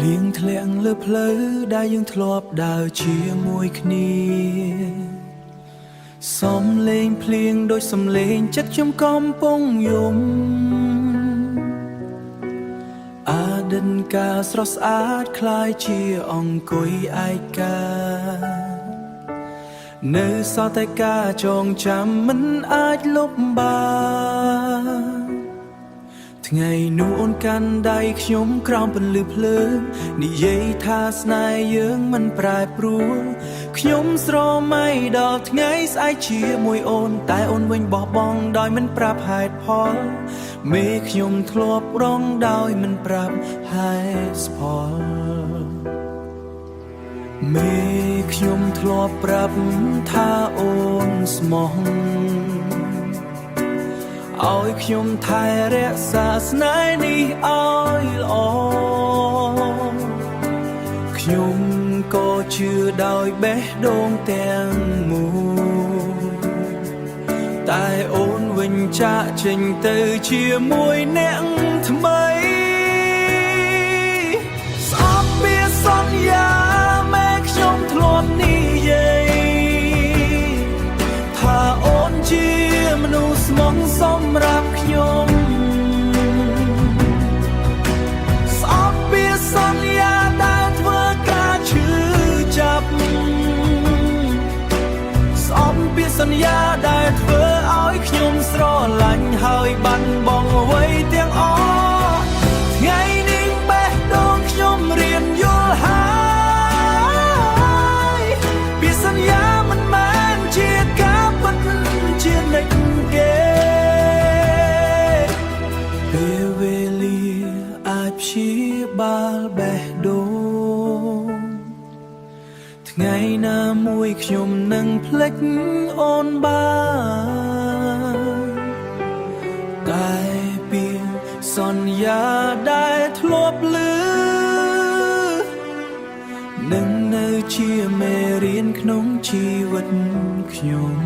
លៀងធ្លាក់លើផ្លូវដែលយើងធ្លាប់ដើរជាមួយគ្នាសំលេងភ្លៀងដូចសំលេងចិត្តខ្ញុំកំពុងយំអតីតកាលស្រស់ស្អាតคล้ายជាអង្គុយឯកានៅសតតែការចងចាំមិនអាចលុបបានថ្ងៃនោះអូនកាន់ដៃខ្ញុំក្រោមពន្លឺភ្លើងនិយាយថាស្នេហ៍យើងមិនប្រែប្រួលខ្ញុំស្រមៃដល់ថ្ងៃស្អែកជាមួយអូនតែអូនវិញបោះបង់ដោយមិនប្រាប់ហេតុផលមេខ្ញុំធ្លាប់រងដោយមិនប្រាប់ហេតុផលមេខ្ញុំធ្លាប់ប្រាប់ថាអូនស្មោះឲ្យខ្ញុំថែរក្សាស្នេហ៍នេះឲ្យល្អខ្ញុំក៏ជឿដោយបេះដូងទាំងមូលតែអូនវិញចាកចេញទៅជាមួយអ្នកថ្មីស្អប់ពីសន្យាម៉ែខ្ញុំធ្លាប់និយាយថាអូនជាមនុស្សស្មោះសម្រាប់ខ្ញុំស្អប់ពីសន្យាដែលធ្វើការឈឺចាប់ស្អប់ពីសន្យាដែលធ្វើឲ្យខ្ញុំស្រឡាញ់ហើយបាត់បង់អ្វីទាំងអស់ថ្ងៃនេះបេះដូងខ្ញុំរៀនយល់ហើយពីសន្យាមិនមែនជាការពិតជានិច្ចគេពេលវេលាអាចព្យាបាលបេះដូងថ្ងៃណាមួយខ្ញុំនឹងភ្លេចអូនបានតែពីសន្យាដែលធ្លាប់លឺនឹងនៅជាមេរៀនក្នុងជីវិតខ្ញុំ